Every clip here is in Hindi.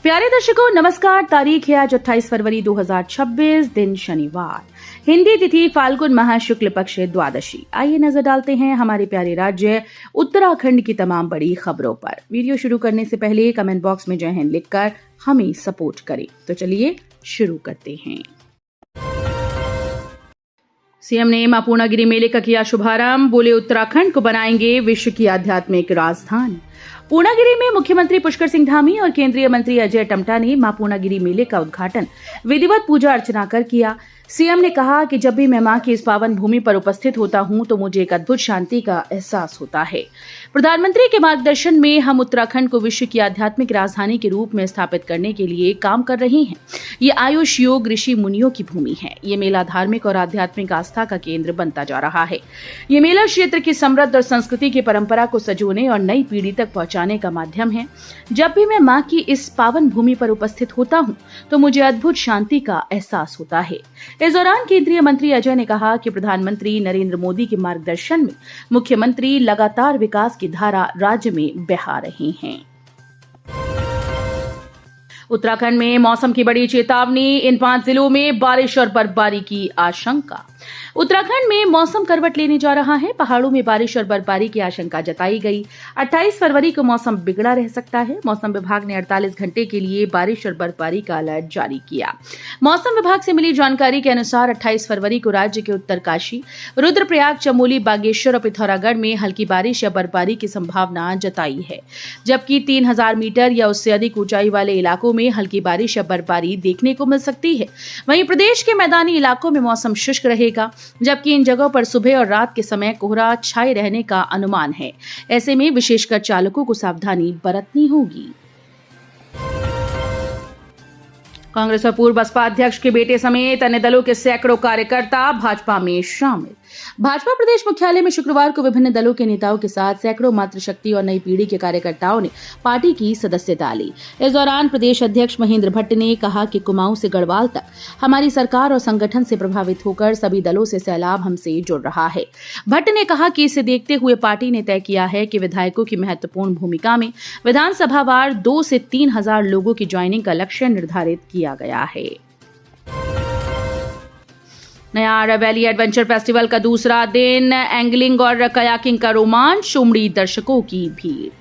प्यारे दर्शकों नमस्कार। तारीख है आज 28 फरवरी 2026, दिन शनिवार, हिंदी तिथि फाल्गुन माह शुक्ल पक्ष द्वादशी। आइए नजर डालते हैं हमारे प्यारे राज्य उत्तराखंड की तमाम बड़ी खबरों पर। वीडियो शुरू करने से पहले कमेंट बॉक्स में जय हिंद लिखकर हमें सपोर्ट करें। तो चलिए शुरू करते हैं। सीएम ने मां पूर्णागिरि मेले का किया शुभारंभ, बोले उत्तराखंड को बनाएंगे विश्व की आध्यात्मिक राजधानी। पूर्णागिरि में मुख्यमंत्री पुष्कर सिंह धामी और केंद्रीय मंत्री अजय टम्टा ने मां पूर्णागिरि मेले का उद्घाटन विधिवत पूजा अर्चना कर किया। सीएम ने कहा कि जब भी मैं मां की इस पावन भूमि पर उपस्थित होता हूं तो मुझे एक अद्भुत शांति का एहसास होता है। प्रधानमंत्री के मार्गदर्शन में हम उत्तराखंड को विश्व की आध्यात्मिक राजधानी के रूप में स्थापित करने के लिए काम कर रहे हैं। ये आयुष योग ऋषि मुनियों की भूमि है। ये मेला धार्मिक और आध्यात्मिक आस्था का केंद्र बनता जा रहा है। ये मेला क्षेत्र की समृद्ध और संस्कृति की परंपरा को सजोने और नई पीढ़ी तक पहुंचाने का माध्यम है। जब भी मैं मां की इस पावन भूमि पर उपस्थित होता हूं तो मुझे अद्भुत शांति का एहसास होता है। इस दौरान केंद्रीय मंत्री अजय ने कहा कि प्रधानमंत्री नरेंद्र मोदी के मार्गदर्शन में मुख्यमंत्री लगातार विकास की धारा राज्य में बहा रहे हैं। उत्तराखंड में मौसम की बड़ी चेतावनी, इन 5 जिलों में बारिश और बर्फबारी की आशंका। उत्तराखंड में मौसम करवट लेने जा रहा है। पहाड़ों में बारिश और बर्फबारी की आशंका जताई गई। 28 फरवरी को मौसम बिगड़ा रह सकता है। मौसम विभाग ने 48 घंटे के लिए बारिश और बर्फबारी का अलर्ट जारी किया। मौसम विभाग से मिली जानकारी के अनुसार 28 फरवरी को राज्य के उत्तरकाशी, रुद्रप्रयाग, चमोली, बागेश्वर और पिथौरागढ़ में हल्की बारिश या बर्फबारी की संभावना जताई है, जबकि 3000 मीटर या उससे अधिक ऊंचाई वाले इलाकों में हल्की बारिश या बर्फबारी देखने को मिल सकती है। वहीं प्रदेश के मैदानी इलाकों में मौसम शुष्क रहेगा, जबकि इन जगहों पर सुबह और रात के समय कोहरा छाए रहने का अनुमान है। ऐसे में विशेषकर चालकों को सावधानी बरतनी होगी। कांग्रेस और पूर्व बसपा अध्यक्ष के बेटे समेत अन्य दलों के सैकड़ों कार्यकर्ता भाजपा में शामिल। भाजपा प्रदेश मुख्यालय में शुक्रवार को विभिन्न दलों के नेताओं के साथ सैकड़ों मातृशक्ति और नई पीढ़ी के कार्यकर्ताओं ने पार्टी की सदस्यता ली। इस दौरान प्रदेश अध्यक्ष महेंद्र भट्ट ने कहा कि कुमाऊं से गढ़वाल तक हमारी सरकार और संगठन से प्रभावित होकर सभी दलों से सैलाब हमसे जुड़ रहा है। भट्ट ने कहा कि इसे देखते हुए पार्टी ने तय किया है कि विधायकों की महत्वपूर्ण भूमिका में विधानसभावार 2 से 3 हजार लोगों की ज्वाइनिंग का लक्ष्य निर्धारित किया गया है। नयार वैली एडवेंचर फेस्टिवल का दूसरा दिन, एंगलिंग और कयाकिंग का रोमांच, उमड़ी दर्शकों की भीड़।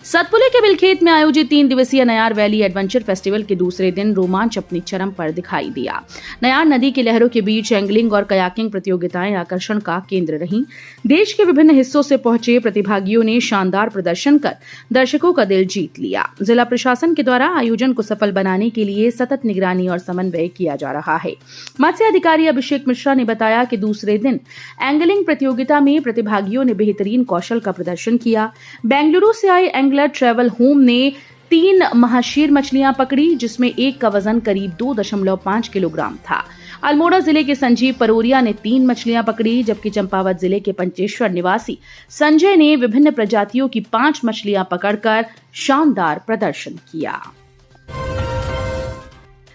सतपुले के बिलखेत में आयोजित 3 दिवसीय नयार वैली एडवेंचर फेस्टिवल के दूसरे दिन रोमांच अपनी चरम पर दिखाई दिया। नयार नदी की लहरों के बीच एंगलिंग और कयाकिंग प्रतियोगिताएं आकर्षण का केंद्र रहीं। देश के विभिन्न हिस्सों से पहुंचे प्रतिभागियों ने शानदार प्रदर्शन कर दर्शकों का दिल जीत लिया। जिला प्रशासन के द्वारा आयोजन को सफल बनाने के लिए सतत निगरानी और समन्वय किया जा रहा है। मत्स्य अधिकारी अभिषेक मिश्रा ने बताया कि दूसरे दिन एंगलिंग प्रतियोगिता में प्रतिभागियों ने बेहतरीन कौशल का प्रदर्शन किया। बेंगलुरु से आए एंगलर ट्रैवल होम ने 3 महाशीर मछलियां पकड़ी, जिसमें एक का वजन करीब 2.5 किलोग्राम था। अल्मोड़ा जिले के संजीव परोरिया ने 3 मछलियां पकड़ी, जबकि चंपावत जिले के पंचेश्वर निवासी संजय ने विभिन्न प्रजातियों की 5 मछलियां पकड़कर शानदार प्रदर्शन किया।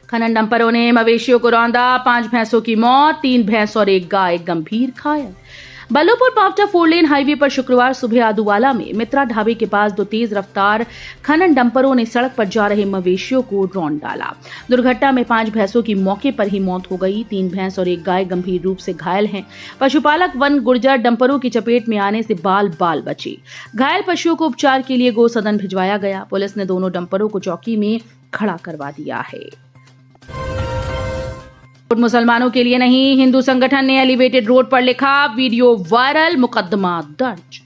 खनन डंपरों ने मवेशियों को रौंदा, 5 भैंसों की मौत, 3 भैंस और 1 गाय गंभीर घायल। बल्लभपुर पावटा 4 लेन हाईवे पर शुक्रवार सुबह आदुवाला में मित्रा ढाबे के पास 2 तेज रफ्तार खनन डंपरों ने सड़क पर जा रहे मवेशियों को रौंद डाला। दुर्घटना में 5 भैंसों की मौके पर ही मौत हो गई। 3 भैंस और 1 गाय गंभीर रूप से घायल हैं। पशुपालक वन गुर्जर डंपरों की चपेट में आने से बाल बचे। घायल पशुओं को उपचार के लिए गो सदन भिजवाया गया। पुलिस ने दोनों डंपरों को चौकी में खड़ा करवा दिया है। मुसलमानों के लिए नहीं, हिंदू संगठन ने एलिवेटेड रोड पर लिखा, वीडियो वायरल, मुकदमा दर्ज।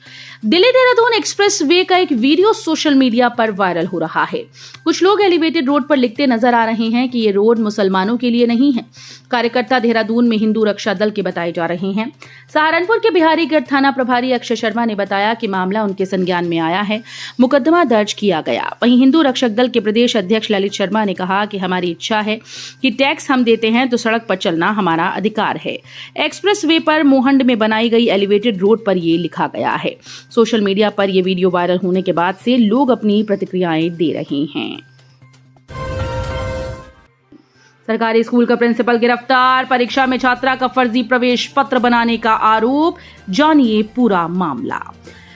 दिल्ली देहरादून एक्सप्रेस वे का एक वीडियो सोशल मीडिया पर वायरल हो रहा है। कुछ लोग एलिवेटेड रोड पर लिखते नजर आ रहे हैं कि ये रोड मुसलमानों के लिए नहीं है। कार्यकर्ता देहरादून में हिंदू रक्षा दल के बताए जा रहे हैं। सहारनपुर के बिहारीगढ़ थाना प्रभारी अक्षय शर्मा ने बताया कि मामला उनके संज्ञान में आया है, मुकदमा दर्ज किया गया। वहीं हिंदू रक्षक दल के प्रदेश अध्यक्ष ललित शर्मा ने कहा कि हमारी इच्छा है कि टैक्स हम देते हैं तो सड़क पर चलना हमारा अधिकार है। एक्सप्रेस वे पर मोहंड में बनाई गई एलिवेटेड रोड पर यह लिखा गया है। सोशल मीडिया पर यह वीडियो वायरल होने के बाद से लोग अपनी प्रतिक्रियाएं दे रहे हैं। सरकारी स्कूल का प्रिंसिपल गिरफ्तार, परीक्षा में छात्रा का फर्जी प्रवेश पत्र बनाने का आरोप। जानिए पूरा मामला।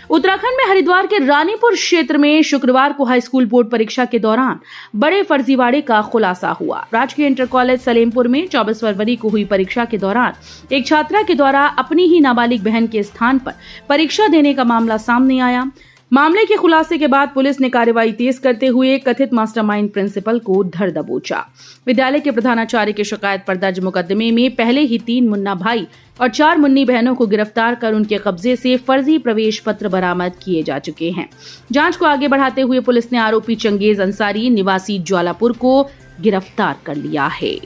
उत्तराखंड में हरिद्वार के रानीपुर क्षेत्र में शुक्रवार को हाई स्कूल बोर्ड परीक्षा के दौरान बड़े फर्जीवाड़े का खुलासा हुआ। राजकीय इंटर कॉलेज सलेमपुर में 24 फरवरी को हुई परीक्षा के दौरान एक छात्रा के द्वारा अपनी ही नाबालिग बहन के स्थान पर परीक्षा देने का मामला सामने आया। मामले के खुलासे के बाद पुलिस ने कार्रवाई तेज करते हुए कथित मास्टरमाइंड प्रिंसिपल को धर दबोचा। विद्यालय के प्रधानाचार्य की शिकायत पर दर्ज मुकदमे में पहले ही 3 मुन्ना भाई और 4 मुन्नी बहनों को गिरफ्तार कर उनके कब्जे से फर्जी प्रवेश पत्र बरामद किए जा चुके हैं। जांच को आगे बढ़ाते हुए पुलिस ने आरोपी चंगेज अंसारी निवासी ज्वालापुर को गिरफ्तार कर लिया है।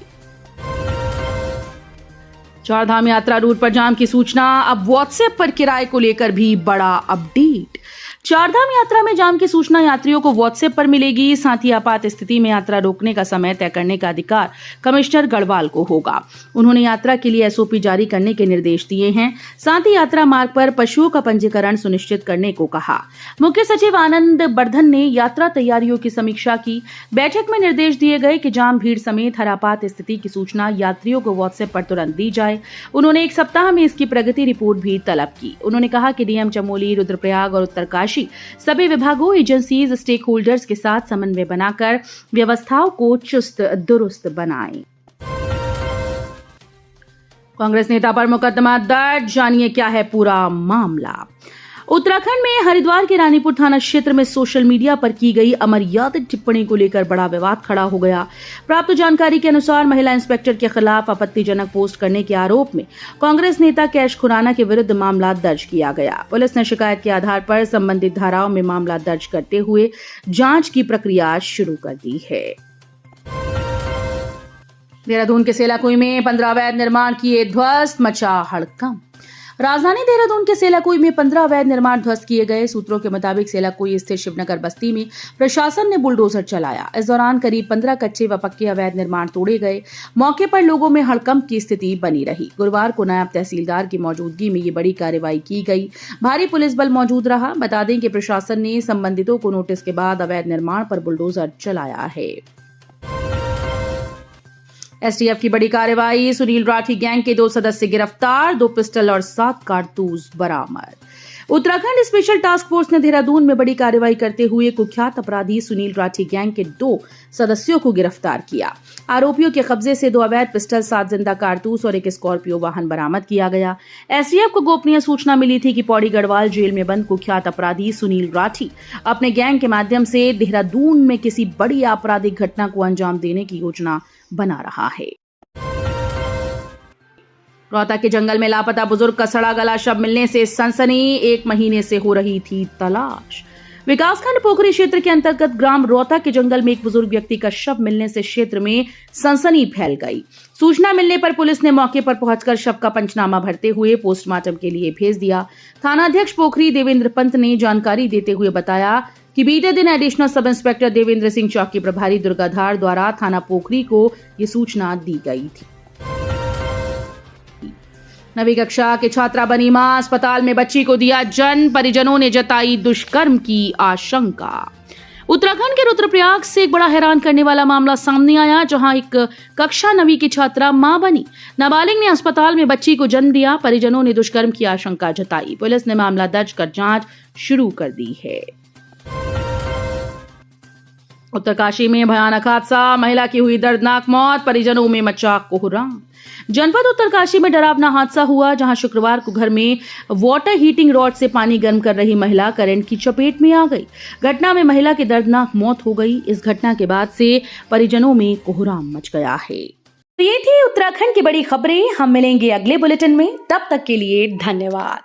चारधाम यात्रा रूट पर जाम की सूचना, अब व्हाट्सएप पर किराए को लेकर भी बड़ा अपडेट। चारधाम यात्रा में जाम की सूचना यात्रियों को व्हाट्सएप पर मिलेगी। साथ ही आपात स्थिति में यात्रा रोकने का समय तय करने का अधिकार कमिश्नर गढ़वाल को होगा। उन्होंने यात्रा के लिए एसओपी जारी करने के निर्देश दिए हैं। साथ ही यात्रा मार्ग पर पशुओं का पंजीकरण सुनिश्चित करने को कहा। मुख्य सचिव आनंद वर्धन ने यात्रा तैयारियों की समीक्षा की। बैठक में निर्देश दिए गए कि जाम भीड़ समेत हर आपात स्थिति की सूचना यात्रियों को व्हाट्सएप पर तुरंत दी जाए। उन्होंने 1 सप्ताह में इसकी प्रगति रिपोर्ट भी तलब की। उन्होंने कहा कि डीएम चमोली, रुद्रप्रयाग और उत्तरकाशी सभी विभागों, एजेंसीज, स्टेक होल्डर्स के साथ समन्वय बनाकर व्यवस्थाओं को चुस्त दुरुस्त बनाएं। कांग्रेस नेता पर मुकदमा दर्ज, जानिए क्या है पूरा मामला। उत्तराखंड में हरिद्वार के रानीपुर थाना क्षेत्र में सोशल मीडिया पर की गई अमर्यादित टिप्पणी को लेकर बड़ा विवाद खड़ा हो गया। प्राप्त जानकारी के अनुसार महिला इंस्पेक्टर के खिलाफ आपत्तिजनक पोस्ट करने के आरोप में कांग्रेस नेता कैश खुराना के विरुद्ध मामला दर्ज किया गया। पुलिस ने शिकायत के आधार पर संबंधित धाराओं में मामला दर्ज करते हुए जांच की प्रक्रिया शुरू कर दी है। देहरादून के सेलाकुई में 15 अवैध निर्माण किए ध्वस्त, मचा हड़कंप। राजधानी देहरादून के सेलाकुई में 15 अवैध निर्माण ध्वस्त किए गए। सूत्रों के मुताबिक सेलाकुई स्थित शिवनगर बस्ती में प्रशासन ने बुलडोजर चलाया। इस दौरान करीब 15 कच्चे व पक्के अवैध निर्माण तोड़े गए। मौके पर लोगों में हड़कंप की स्थिति बनी रही। गुरुवार को नायब तहसीलदार की मौजूदगी में ये बड़ी कार्रवाई की गई। भारी पुलिस बल मौजूद रहा। बता दें कि प्रशासन ने संबंधितों को नोटिस के बाद अवैध निर्माण पर बुलडोजर चलाया है। एसटीएफ की बड़ी कार्रवाई, सुनील राठी गैंग के 2 सदस्य गिरफ्तार, 2 पिस्टल और 7 कारतूस बरामद। उत्तराखंड स्पेशल टास्क फोर्स ने देहरादून में बड़ी कार्रवाई करते हुए कुख्यात अपराधी सुनील राठी गैंग के 2 सदस्यों को गिरफ्तार किया। आरोपियों के कब्जे से 2 अवैध पिस्टल, 7 जिंदा कारतूस और 1 स्कॉर्पियो वाहन बरामद किया गया। एसटीएफ को गोपनीय सूचना मिली थी कि पौड़ी गढ़वाल जेल में बंद कुख्यात अपराधी सुनील राठी अपने गैंग के माध्यम से देहरादून में किसी बड़ी आपराधिक घटना को अंजाम देने की योजना बना रहा है। रोहतक के जंगल में लापता बुजुर्ग का सड़ा गला शव मिलने से सनसनी, 1 महीने से हो रही थी तलाश। विकासखंड पोखरी क्षेत्र के अंतर्गत ग्राम रोहतक के जंगल में एक बुजुर्ग व्यक्ति का शव मिलने से क्षेत्र में सनसनी फैल गई। सूचना मिलने पर पुलिस ने मौके पर पहुंचकर शव का पंचनामा भरते हुए पोस्टमार्टम के लिए भेज दिया। थानाध्यक्ष पोखरी देवेंद्र पंत ने जानकारी देते हुए बताया कि बीते दिन additional sub inspector Devendra Singh चौकी प्रभारी दुर्गाधार द्वारा थाना पोखरी को ये सूचना दी गई थी। 9वीं कक्षा की छात्रा बनी मां, अस्पताल में बच्ची को दिया जन्म, परिजनों ने जताई दुष्कर्म की आशंका। उत्तराखंड के रुद्रप्रयाग से एक बड़ा हैरान करने वाला मामला सामने आया, जहां एक कक्षा 9वीं की छात्रा मां बनी। नाबालिग ने अस्पताल में बच्ची को जन्म दिया, परिजनों ने दुष्कर्म की आशंका जताई। पुलिस ने मामला दर्ज कर जांच शुरू कर दी है। उत्तरकाशी में भयानक हादसा, महिला की हुई दर्दनाक मौत, परिजनों में मचा कोहराम। जनपद उत्तरकाशी में डरावना हादसा हुआ, जहां शुक्रवार को घर में वाटर हीटिंग रॉड से पानी गर्म कर रही महिला करंट की चपेट में आ गई। घटना में महिला की दर्दनाक मौत हो गई। इस घटना के बाद से परिजनों में कोहराम मच गया है। तो ये थी उत्तराखंड की बड़ी खबरें। हम मिलेंगे अगले बुलेटिन में, तब तक के लिए धन्यवाद।